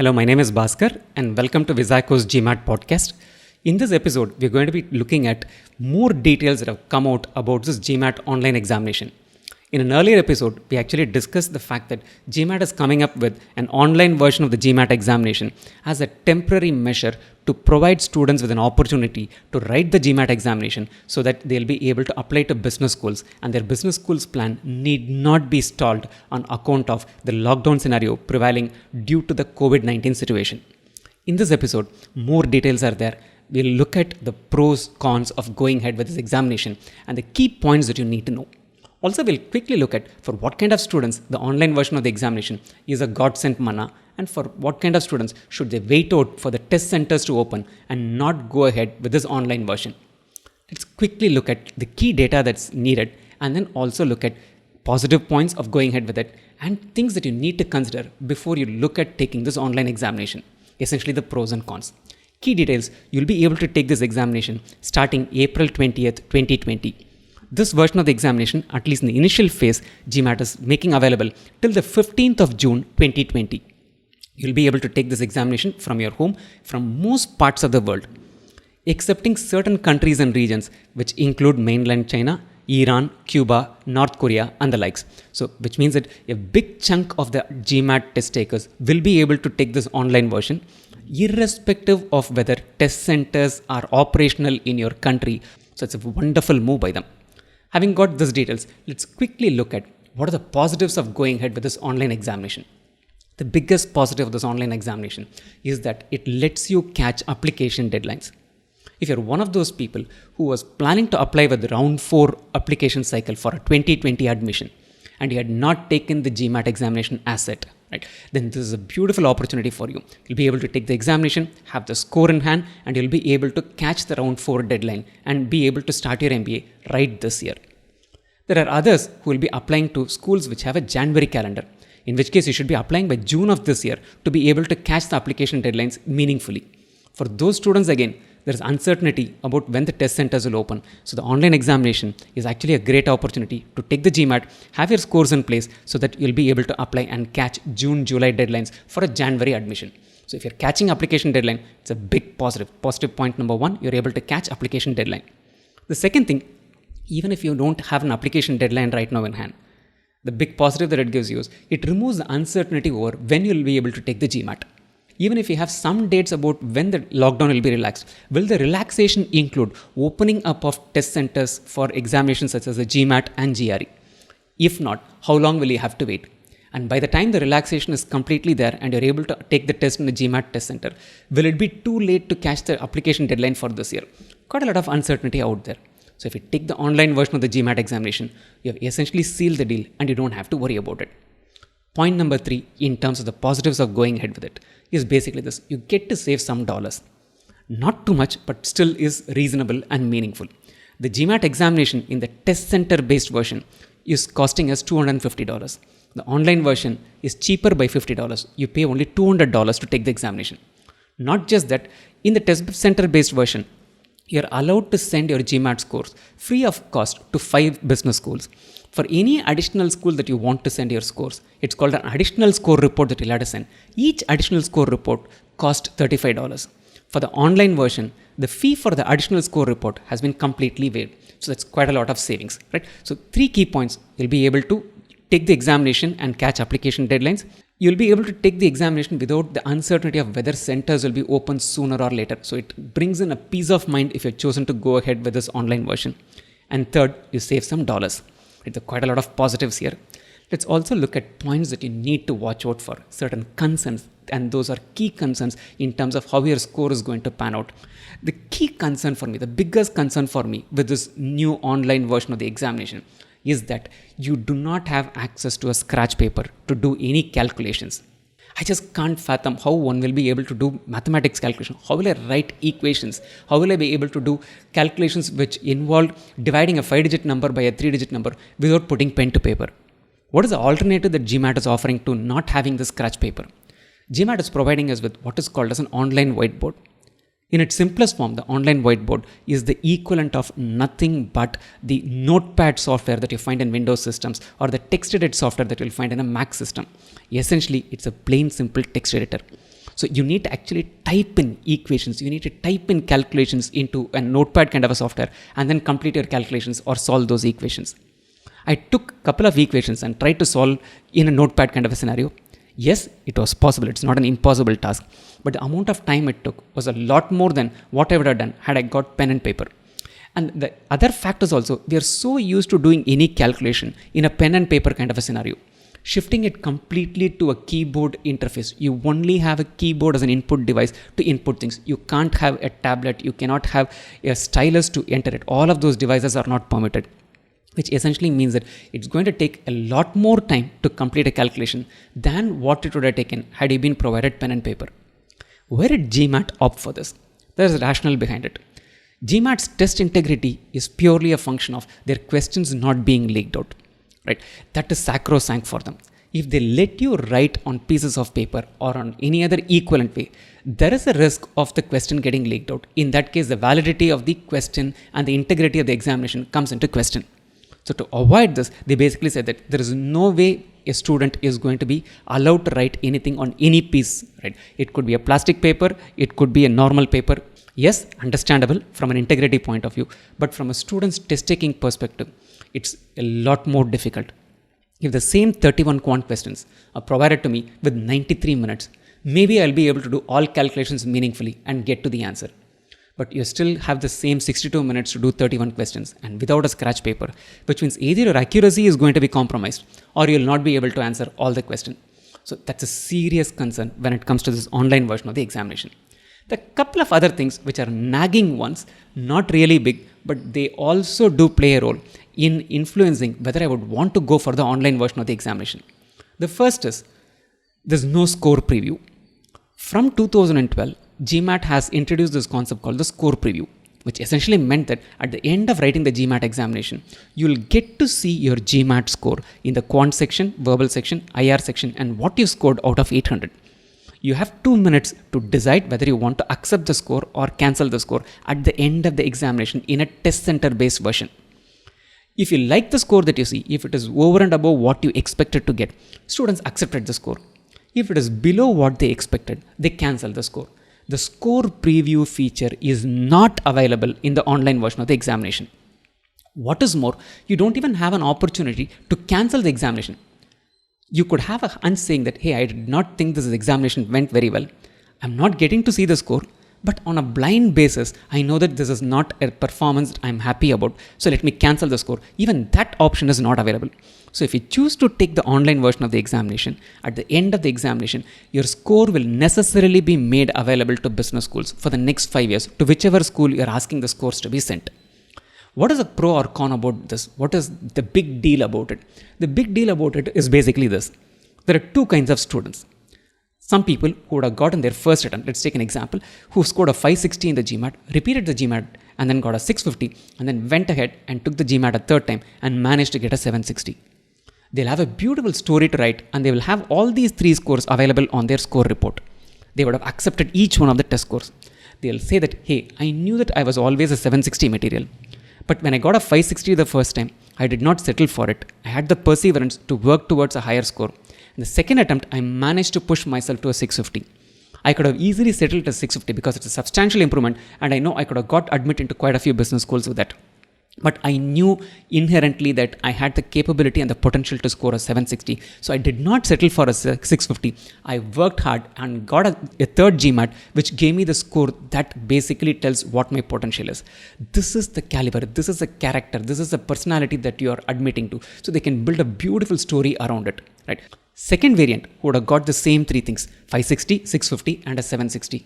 Hello, my name is Bhaskar and welcome to Visaco's GMAT podcast. In this episode, we're going to be looking at more details that have come out about this GMAT online examination. In an earlier episode, we actually discussed the fact that GMAT is coming up with an online version of the GMAT examination as a temporary measure to provide students with an opportunity to write the GMAT examination so that they'll be able to apply to business schools and their business schools plan need not be stalled on account of the lockdown scenario prevailing due to the COVID-19 situation. In this episode, more details are there. We'll look at the pros, cons of going ahead with this examination and the key points that you need to know. Also, we'll quickly look at for what kind of students the online version of the examination is a God-sent manna and for what kind of students should they wait out for the test centers to open and not go ahead with this online version. Let's quickly look at the key data that's needed and then also look at positive points of going ahead with it and things that you need to consider before you look at taking this online examination, essentially the pros and cons. Key details, you'll be able to take this examination starting April 20th, 2020. This version of the examination, at least in the initial phase, GMAT is making available till the 15th of June 2020. You'll be able to take this examination from your home from most parts of the world, excepting certain countries and regions which include mainland China, Iran, Cuba, North Korea and the likes. So, which means that a big chunk of the GMAT test takers will be able to take this online version, irrespective of whether test centers are operational in your country. So, it's a wonderful move by them. Having got these details, let's quickly look at what are the positives of going ahead with this online examination. The biggest positive of this online examination is that it lets you catch application deadlines. If you're one of those people who was planning to apply with round 4 application cycle for a 2020 admission and you had not taken the GMAT examination as set, right, then this is a beautiful opportunity for you. You'll be able to take the examination, have the score in hand, and you'll be able to catch the round 4 deadline and be able to start your MBA right this year. There are others who will be applying to schools which have a January calendar, in which case you should be applying by June of this year to be able to catch the application deadlines meaningfully. For those students again, there is uncertainty about when the test centers will open. So the online examination is actually a great opportunity to take the GMAT, have your scores in place so that you'll be able to apply and catch June, July deadlines for a January admission. So if you're catching application deadline, it's a big positive. Positive point number 1, you're able to catch application deadline. The second thing, even if you don't have an application deadline right now in hand, the big positive that it gives you is it removes the uncertainty over when you'll be able to take the GMAT. Even if you have some dates about when the lockdown will be relaxed, will the relaxation include opening up of test centers for examinations such as the GMAT and GRE? If not, how long will you have to wait? And by the time the relaxation is completely there and you're able to take the test in the GMAT test center, will it be too late to catch the application deadline for this year? Quite a lot of uncertainty out there. So if you take the online version of the GMAT examination, you have essentially sealed the deal and you don't have to worry about it. Point number 3, in terms of the positives of going ahead with it, is basically this. You get to save some dollars. Not too much, but still is reasonable and meaningful. The GMAT examination in the test center based version is costing us $250. The online version is cheaper by $50. You pay only $200 to take the examination. Not just that, in the test center based version, you're allowed to send your GMAT scores free of cost to 5 business schools. For any additional school that you want to send your scores, it's called an additional score report that you'll have to send. Each additional score report costs $35. For the online version, the fee for the additional score report has been completely waived. So that's quite a lot of savings, right? So 3 key points. You'll be able to take the examination and catch application deadlines. You'll be able to take the examination without the uncertainty of whether centers will be open sooner or later. So it brings in a peace of mind if you've chosen to go ahead with this online version. And third, you save some dollars. It's quite a lot of positives here. Let's also look at points that you need to watch out for, certain concerns, and those are key concerns in terms of how your score is going to pan out. The key concern for me, the biggest concern for me with this new online version of the examination is that you do not have access to a scratch paper to do any calculations. I just can't fathom how one will be able to do mathematics calculation. How will I write equations? How will I be able to do calculations which involve dividing a 5-digit number by a 3-digit number without putting pen to paper? What is the alternative that GMAT is offering to not having the scratch paper? GMAT is providing us with what is called as an online whiteboard. In its simplest form, the online whiteboard is the equivalent of nothing but the notepad software that you find in Windows systems or the text edit software that you'll find in a Mac system. Essentially, it's a plain simple text editor. So you need to actually type in equations, you need to type in calculations into a notepad kind of a software and then complete your calculations or solve those equations. I took a couple of equations and tried to solve in a notepad kind of a scenario. Yes, it was possible. It's not an impossible task. But the amount of time it took was a lot more than what I would have done had I got pen and paper. And the other factors also, we are so used to doing any calculation in a pen and paper kind of a scenario. Shifting it completely to a keyboard interface. You only have a keyboard as an input device to input things. You can't have a tablet. You cannot have a stylus to enter it. All of those devices are not permitted, which essentially means that it's going to take a lot more time to complete a calculation than what it would have taken had you been provided pen and paper. Where did GMAT opt for this? There's a rationale behind it. GMAT's test integrity is purely a function of their questions not being leaked out. Right? That is sacrosanct for them. If they let you write on pieces of paper or on any other equivalent way, there is a risk of the question getting leaked out. In that case, the validity of the question and the integrity of the examination comes into question. So to avoid this, they basically said that there is no way a student is going to be allowed to write anything on any piece. Right? It could be a plastic paper, it could be a normal paper. Yes, understandable from an integrity point of view, but from a student's test taking perspective, it's a lot more difficult. If the same 31 quant questions are provided to me with 93 minutes, maybe I'll be able to do all calculations meaningfully and get to the answer. But you still have the same 62 minutes to do 31 questions and without a scratch paper, which means either your accuracy is going to be compromised or you'll not be able to answer all the questions. So that's a serious concern when it comes to this online version of the examination. The couple of other things which are nagging ones, not really big, but they also do play a role in influencing whether I would want to go for the online version of the examination. The first is, there's no score preview. From 2012, GMAT has introduced this concept called the score preview, which essentially meant that at the end of writing the GMAT examination, you'll get to see your GMAT score in the quant section, verbal section, IR section, and what you scored out of 800. You have 2 minutes to decide whether you want to accept the score or cancel the score at the end of the examination in a test center based version. If you like the score that you see, if it is over and above what you expected to get, students accepted the score. If it is below what they expected, they cancel the score. The score preview feature is not available in the online version of the examination. What is more, you don't even have an opportunity to cancel the examination. You could have a hunch saying that, hey, I did not think this examination went very well. I'm not getting to see the score, but on a blind basis, I know that this is not a performance I'm happy about, so let me cancel the score. Even that option is not available. So if you choose to take the online version of the examination, at the end of the examination, your score will necessarily be made available to business schools for the next 5 years, to whichever school you're asking the scores to be sent. What is a pro or con about this? What is the big deal about it? The big deal about it is basically this. There are two kinds of students. Some people who would have gotten their first attempt, let's take an example, who scored a 560 in the GMAT, repeated the GMAT and then got a 650 and then went ahead and took the GMAT a third time and managed to get a 760. They'll have a beautiful story to write and they will have all these 3 scores available on their score report. They would have accepted each one of the test scores. They'll say that, hey, I knew that I was always a 760 material. But when I got a 560 the first time, I did not settle for it. I had the perseverance to work towards a higher score. In the second attempt, I managed to push myself to a 650. I could have easily settled at 650 because it's a substantial improvement and I know I could have got admitted into quite a few business schools with that. But I knew inherently that I had the capability and the potential to score a 760. So I did not settle for a 650. I worked hard and got a third GMAT, which gave me the score that basically tells what my potential is. This is the caliber, this is the character, this is the personality that you are admitting to. So they can build a beautiful story around it. Right? Second variant who would have got the same 3 things, 560, 650 and a 760.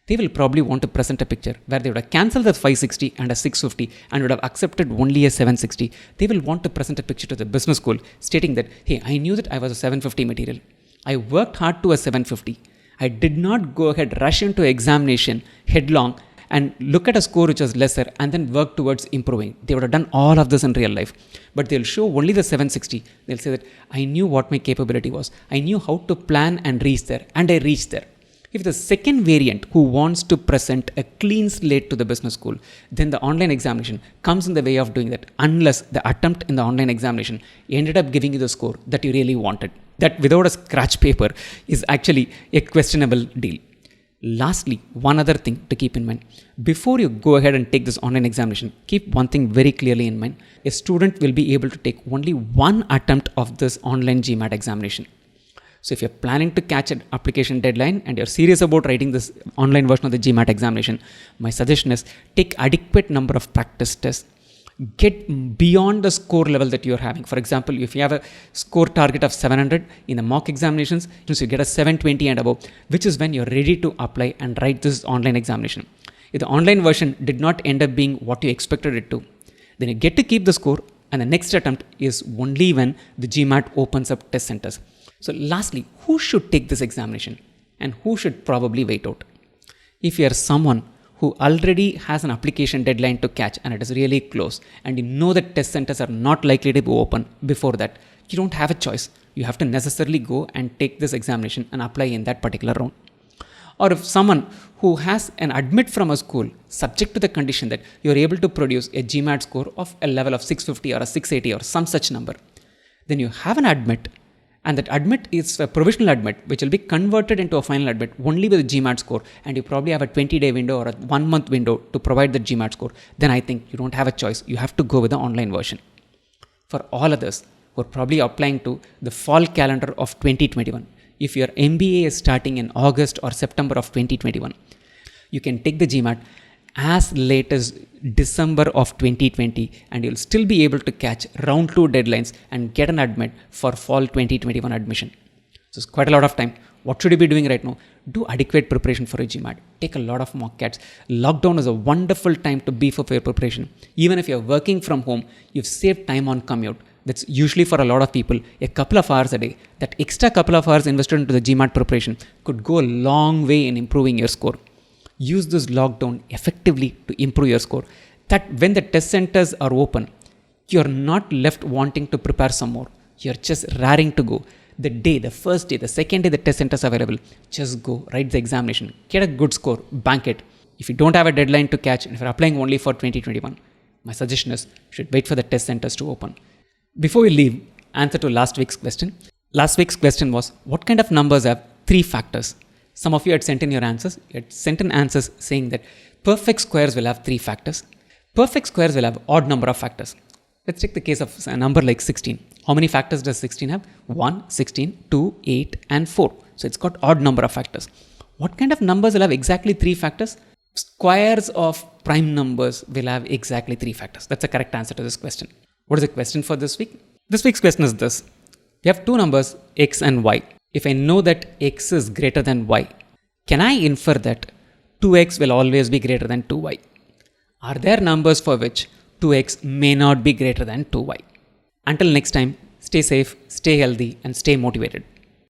They will probably want to present a picture where they would have cancelled the 560 and a 650 and would have accepted only a 760. They will want to present a picture to the business school stating that, hey, I knew that I was a 750 material. I worked hard to a 750. I did not go ahead, rush into examination headlong and look at a score which was lesser and then work towards improving. They would have done all of this in real life. But they'll show only the 760. They'll say that I knew what my capability was. I knew how to plan and reach there, and I reached there. If the second variant who wants to present a clean slate to the business school, then the online examination comes in the way of doing that, unless the attempt in the online examination ended up giving you the score that you really wanted. That without a scratch paper is actually a questionable deal. Lastly, one other thing to keep in mind. Before you go ahead and take this online examination, keep one thing very clearly in mind. A student will be able to take only one attempt of this online GMAT examination. So if you're planning to catch an application deadline and you're serious about writing this online version of the GMAT examination, my suggestion is take adequate number of practice tests. Get beyond the score level that you're having. For example, if you have a score target of 700 in the mock examinations, you get a 720 and above, which is when you're ready to apply and write this online examination. If the online version did not end up being what you expected it to, then you get to keep the score, and the next attempt is only when the GMAT opens up test centers. So lastly, who should take this examination and who should probably wait out? If you are someone who already has an application deadline to catch and it is really close, and you know that test centers are not likely to be open before that, you don't have a choice. You have to necessarily go and take this examination and apply in that particular round. Or if someone who has an admit from a school subject to the condition that you are able to produce a GMAT score of a level of 650 or a 680 or some such number, then you have an admit, and that admit is a provisional admit which will be converted into a final admit only with a GMAT score, and you probably have a 20-day window or a 1-month window to provide the GMAT score, then I think you don't have a choice. You have to go with the online version. For all others who are probably applying to the fall calendar of 2021, if your MBA is starting in August or September of 2021, you can take the GMAT as late as December of 2020, and you'll still be able to catch round 2 deadlines and get an admit for fall 2021 admission. So it's quite a lot of time. What should you be doing right now? Do adequate preparation for a GMAT. Take a lot of mock cats. Lockdown is a wonderful time to beef up your preparation. Even if you're working from home, you've saved time on commute. That's usually for a lot of people a couple of hours a day. That extra couple of hours invested into the GMAT preparation could go a long way in improving your score. Use this lockdown effectively to improve your score. That when the test centers are open, you're not left wanting to prepare some more. You're just raring to go. The first day, the second day the test centers are available, just go, write the examination, get a good score, bank it. If you don't have a deadline to catch, and if you're applying only for 2021, my suggestion is you should wait for the test centers to open. Before we leave, answer to last week's question. Last week's question was, what kind of numbers have 3 factors? Some of you had sent in your answers. You had sent in answers saying that perfect squares will have 3 factors. Perfect squares will have odd number of factors. Let's take the case of a number like 16. How many factors does 16 have? 1, 16, 2, 8 and 4. So it's got odd number of factors. What kind of numbers will have exactly 3 factors? Squares of prime numbers will have exactly 3 factors. That's the correct answer to this question. What is the question for this week? This week's question is this. We have 2 numbers, x and y. If I know that x is greater than y, can I infer that 2x will always be greater than 2y? Are there numbers for which 2x may not be greater than 2y? Until next time, stay safe, stay healthy, and stay motivated.